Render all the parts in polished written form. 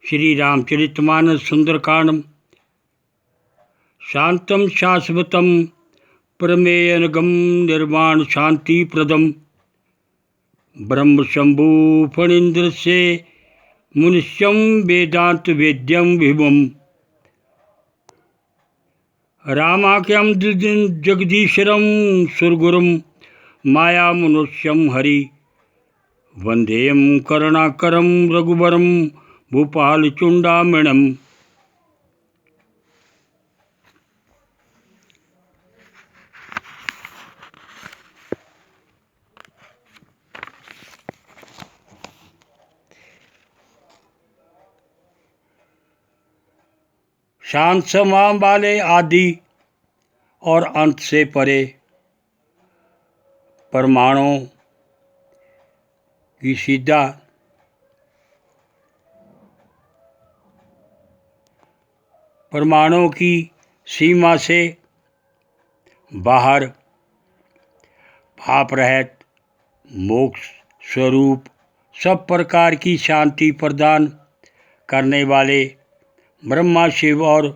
श्री रामचरितमानस सुंदरकांड। शांतं शाश्वतं प्रमेयनगम निर्वाण शांति प्रदम ब्रह्म शंभु फणीन्द्र से मुनिष्यम वेदांत वेद्यम विभुम रामाख्यम जगदीश्वरम सुरगुरुम माया मनुष्यम हरि वंदेयम करुणाकरम रघुवरम भूपाल चुंडामणम। शांत स्वभाव वाले आदि और अंत से परे परमाणुओं की सीधा परमाणुओं की सीमा से बाहर पाप रहित मोक्ष स्वरूप सब प्रकार की शांति प्रदान करने वाले ब्रह्मा शिव और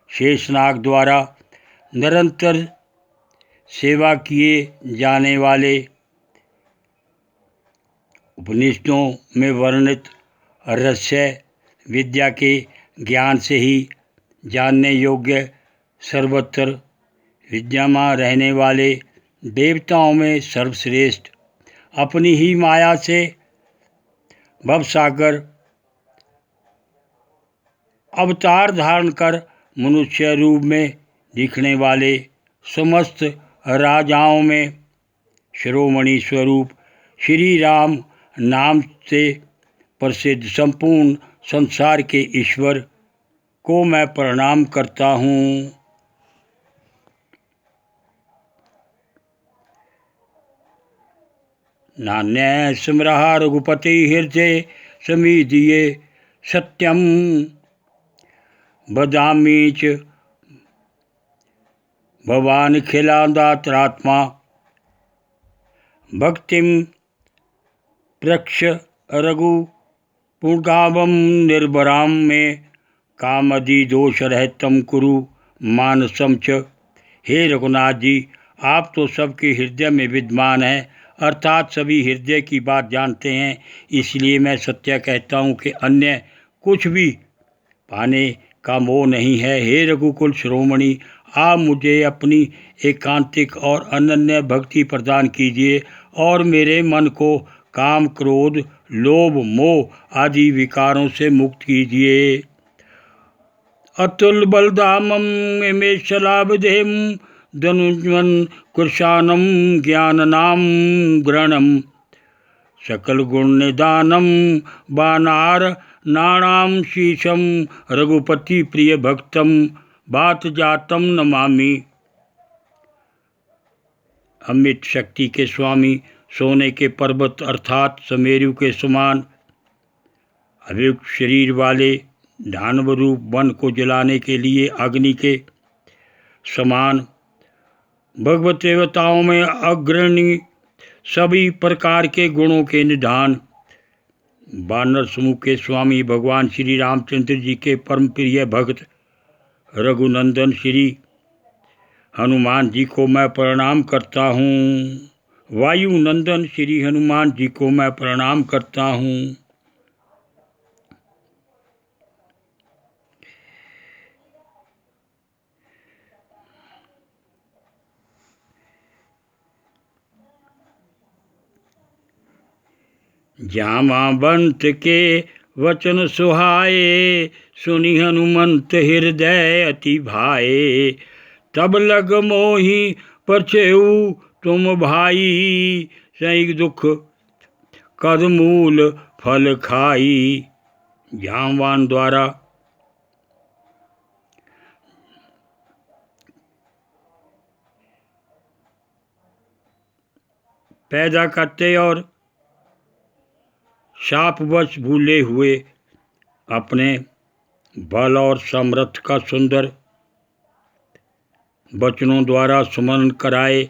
शेषनाग द्वारा निरंतर सेवा किए जाने वाले उपनिषदों में वर्णित रहस्य विद्या के ज्ञान से ही जानने योग्य सर्वत्र विद्यमान रहने वाले देवताओं में सर्वश्रेष्ठ अपनी ही माया से भवसागर अवतार धारण कर मनुष्य रूप में दिखने वाले समस्त राजाओं में शिरोमणि स्वरूप श्री राम नाम से प्रसिद्ध संपूर्ण संसार के ईश्वर को मैं प्रणाम करता हूँ। नान्य स्मरः रघुपति हृदय समीधिये सत्यम वदामि च भवान् खिलादात्रात्मा भक्तिं प्रक्ष रघुपुंगावं निर्भरां मे कामदि दोष रहितं कुरु मानसं च। हे रघुनाथ जी, आप तो सबके हृदय में विद्यमान हैं, अर्थात सभी हृदय की बात जानते हैं। इसलिए मैं सत्य कहता हूँ कि अन्य कुछ भी पाने का मोह नहीं है। हे रघुकुल शिरोमणि, आप मुझे अपनी एकांतिक और अनन्य भक्ति प्रदान कीजिए और मेरे मन को काम क्रोध लोभ मोह आदि विकारों से मुक्त कीजिए। अतुल बलधामम मेषलाभदेम धनुज्वन कृशानम ज्ञाननाम ग्रणम सकल गुण निदानम बानार नाणाम शीशम रघुपति प्रिय भक्तम बात जातम नमामि। अमित शक्ति के स्वामी सोने के पर्वत अर्थात समेरु के समान अभियुक्त शरीर वाले दानव रूप वन को जलाने के लिए अग्नि के समान भगवत देवताओं में अग्रणी सभी प्रकार के गुणों के निधान वानर समूह के स्वामी भगवान श्री रामचंद्र जी के परम प्रिय भक्त रघुनंदन श्री हनुमान जी को मैं प्रणाम करता हूँ। वायु नंदन श्री हनुमान जी को मैं प्रणाम करता हूँ। जामावंत के वचन सुहाए सुनि हनुमंत हृदय अति भाए तब लग मोहि परछेउ तुम भाई सही दुख कदमूल फल खाई। जामवान द्वारा पैदा करते और शापवश भूले हुए अपने बल और समर्थ का सुंदर वचनों द्वारा स्मरण कराए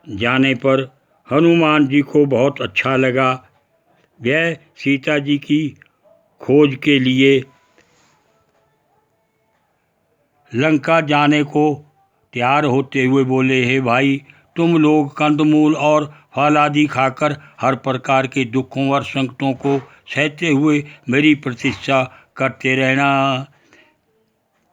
जाने पर हनुमान जी को बहुत अच्छा लगा। वह सीता जी की खोज के लिए लंका जाने को तैयार होते हुए बोले, हे भाई, तुम लोग कंदमूल और फल आदि खाकर हर प्रकार के दुखों और संकटों को सहते हुए मेरी प्रतीक्षा करते रहना।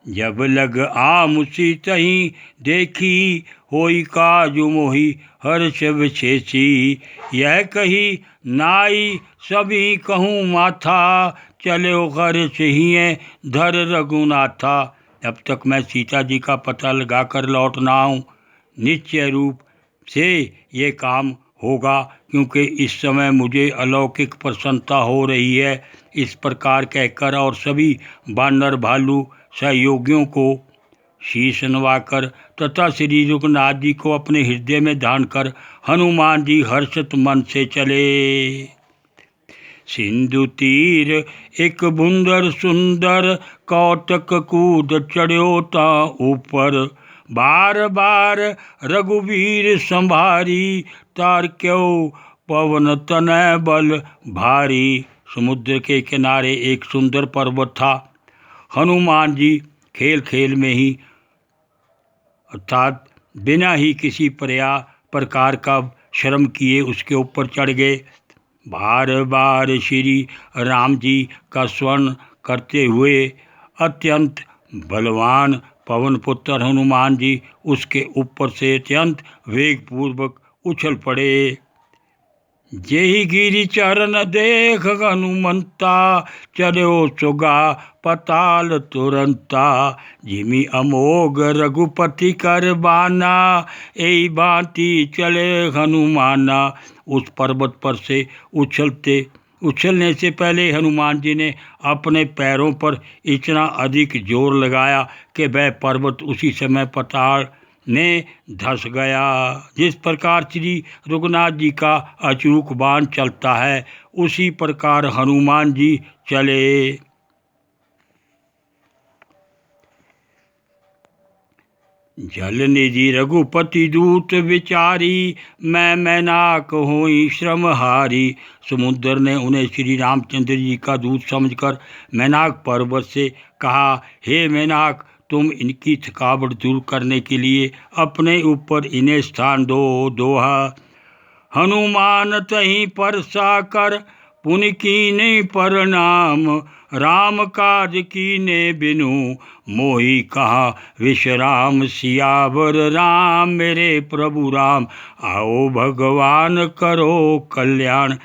जब लग आमुसी तहीं देखी, होई काजु मोहि हर्ष विशेषी। यह कही नाई सभी कहूँ माथा, चलो हर्ष हिये धर रघुनाथा। अब तक मैं सीता जी का पता लगा कर लौट ना आऊँ, निश्चय रूप से ये काम होगा, क्योंकि इस समय मुझे अलौकिक प्रसन्नता हो रही है। इस प्रकार कहकर और सभी वानर भालू सहयोगियों को शीश नवाकर तथा श्री रघुनाथ जी को अपने हृदय में धारण कर हनुमान जी हर्षित मन से चले। सिंधु तीर एक भुंदर सुंदर, कौतक कूद चढ़्यो ता ऊपर। बार बार रघुवीर संभारी, तार क्यों पवन तनय बल भारी। समुद्र के किनारे एक सुंदर पर्वत था। हनुमान जी खेल खेल में ही अर्थात बिना ही किसी प्रकार का श्रम किए उसके ऊपर चढ़ गए। बार बार श्री राम जी का स्मरण करते हुए अत्यंत बलवान पवन पुत्र हनुमान जी उसके ऊपर से अत्यंत वेगपूर्वक उछल पड़े। जेहि गिरि चरण देख हनुमंता, चलो सुगा पताल तुरंता। जिमि अमोघ रघुपति कर बाना, एई भांति चले हनुमाना। उस पर्वत पर से उछलने से पहले हनुमान जी ने अपने पैरों पर इतना अधिक जोर लगाया कि वह पर्वत उसी समय पाताल में धंस गया। जिस प्रकार श्री रघुनाथ जी का अचूक बाण चलता है, उसी प्रकार हनुमान जी चले। जल निधि रघुपति दूत विचारी, मैं मैनाक होई श्रम हारी। समुद्र ने उन्हें श्री रामचंद्र जी का दूत समझकर मैनाक पर्वत से कहा, हे मैनाक, तुम इनकी थकावट दूर करने के लिए अपने ऊपर इन्हें स्थान दो। दोहा। हनुमान तहीं परसा कर, पुनि कीने प्रणाम। राम काज कीने बिनु, मोहि कहा विश्राम। सियावर राम मेरे प्रभु राम, आओ भगवान करो कल्याण।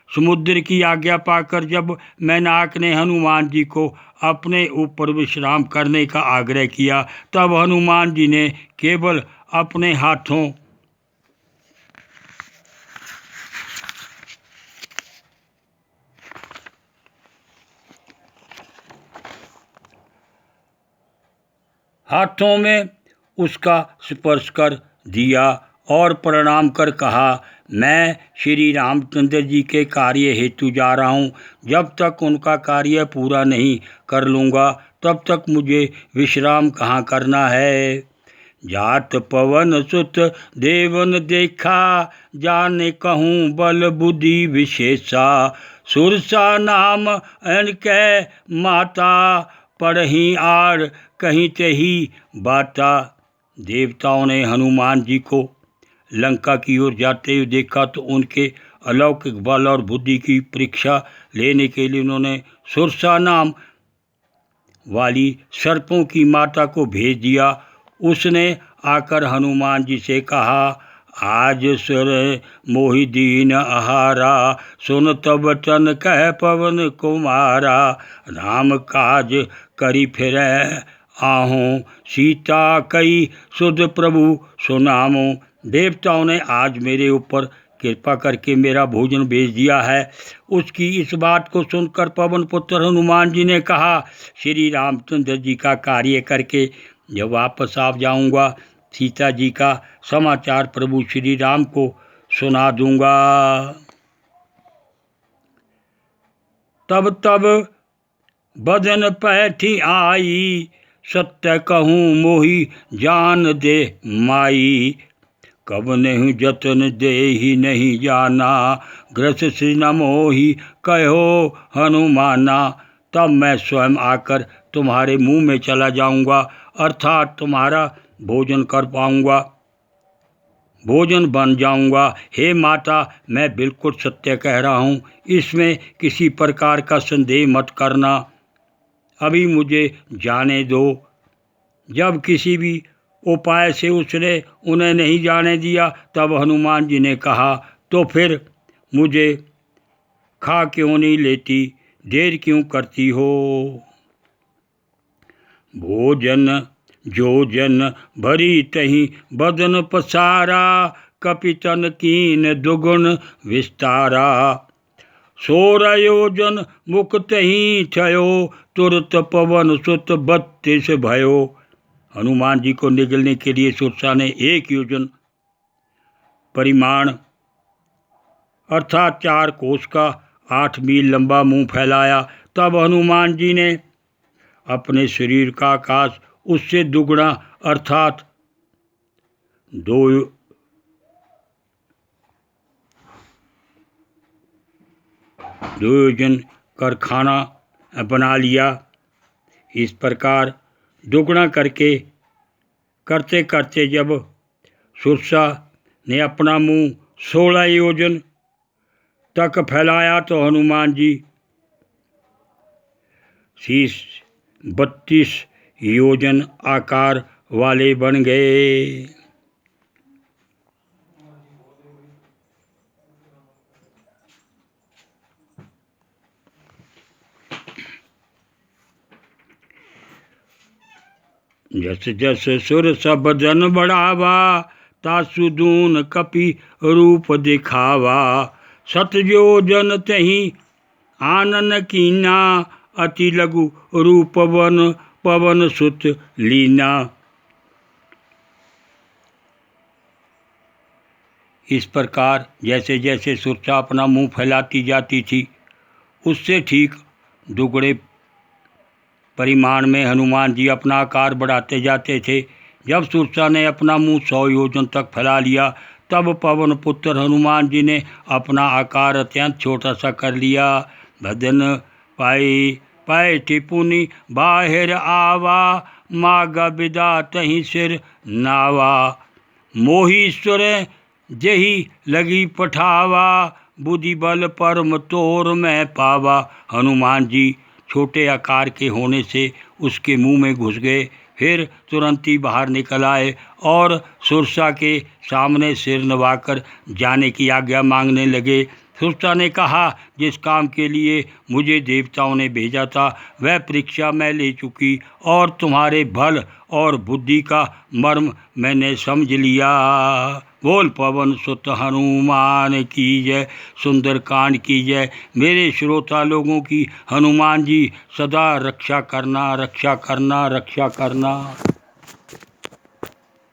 समुद्र की आज्ञा पाकर जब मैनाक ने हनुमान जी को अपने ऊपर विश्राम करने का आग्रह किया, तब हनुमान जी ने केवल अपने हाथों में उसका स्पर्श कर दिया और प्रणाम कर कहा, मैं श्री रामचंद्र जी के कार्य हेतु जा रहा हूँ। जब तक उनका कार्य पूरा नहीं कर लूँगा, तब तक मुझे विश्राम कहाँ करना है। जात पवन सुत देवन देखा, जाने कहूँ बल बुद्धि विशेषा। सुरसा नाम अनकै माता, पढ़ही आड़ कहीं तही बाता। देवताओं ने हनुमान जी को लंका की ओर जाते हुए देखा तो उनके अलौकिक बल और बुद्धि की परीक्षा लेने के लिए उन्होंने सुरसा नाम वाली सर्पों की माता को भेज दिया। उसने आकर हनुमान जी से कहा, आज सुर मोहि दीन आहारा, सुन तब तन कह पवन कुमारा। राम काज करी फिर आहूँ, सीता कई सुध प्रभु सुनामो। देवताओं ने आज मेरे ऊपर कृपा करके मेरा भोजन भेज दिया है। उसकी इस बात को सुनकर पवन पुत्र हनुमान जी ने कहा, श्री रामचंद्र जी का कार्य करके जब वापस आ जाऊंगा, सीता जी का समाचार प्रभु श्री राम को सुना दूंगा। तब बदन पैठी आई, सत्य कहूँ मोहि जान दे माई। कब नहीं जतन दे ही नहीं जाना, ग्रस श्री न मोहि कहो हनुमाना। तब मैं स्वयं आकर तुम्हारे मुंह में चला जाऊंगा, अर्थात तुम्हारा भोजन कर पाऊंगा, भोजन बन जाऊंगा। हे माता, मैं बिल्कुल सत्य कह रहा हूँ, इसमें किसी प्रकार का संदेह मत करना। अभी मुझे जाने दो। जब किसी भी उपाय से उसने उन्हें नहीं जाने दिया, तब हनुमान जी ने कहा, तो फिर मुझे खा क्यों नहीं लेती, देर क्यों करती हो? भोजन जो जन भरी तहीं बदन पसारा, कपितन कीन दुगुण विस्तारा। 16 योजन मुख तहीं थयो, तुरत पवन सुत 32 भयो। हनुमान जी को निगलने के लिए सुरसा ने 1 योजन परिमाण अर्थात 4 कोस का 8 मील लंबा मुंह फैलाया। तब हनुमान जी ने अपने शरीर का आकाश उससे दुगना अर्थात 2 योजन कर खाना बना लिया। इस प्रकार दुगना करते करते जब सुरसा ने अपना मुंह 16 योजन तक फैलाया, तो हनुमान जी शीश 32 योजन आकार वाले बन गए। जस जस सुर सब जन बढ़ावा, तासु दून कपि रूप दिखावा। 7 योजन तहीं आनन कीना, अति लघु रूप पवन सुत लीना। इस प्रकार जैसे जैसे सुरसा अपना मुंह फैलाती जाती थी, उससे ठीक दुगड़े परिमाण में हनुमान जी अपना आकार बढ़ाते जाते थे। जब सुरसा ने अपना मुंह 100 योजन तक फैला लिया, तब पवन पुत्र हनुमान जी ने अपना आकार अत्यंत छोटा सा कर लिया। भदन पाए टिपुनि बाहिर आवा, मागा विदा तहीं सिर नावा। मोहीश्वर जही लगी पठावा, बुद्धि बल परम तोर में पावा। हनुमान जी छोटे आकार के होने से उसके मुंह में घुस गए, फिर तुरंत ही बाहर निकल आए और सुरसा के सामने सिर नवाकर जाने की आज्ञा मांगने लगे। सुरसा ने कहा, जिस काम के लिए मुझे देवताओं ने भेजा था वह परीक्षा मैं ले चुकी और तुम्हारे बल और बुद्धि का मर्म मैंने समझ लिया। बोल पवन सुत हनुमान की जय, सुंदरकांड की जय। मेरे श्रोता लोगों की हनुमान जी सदा रक्षा करना, रक्षा करना, रक्षा करना।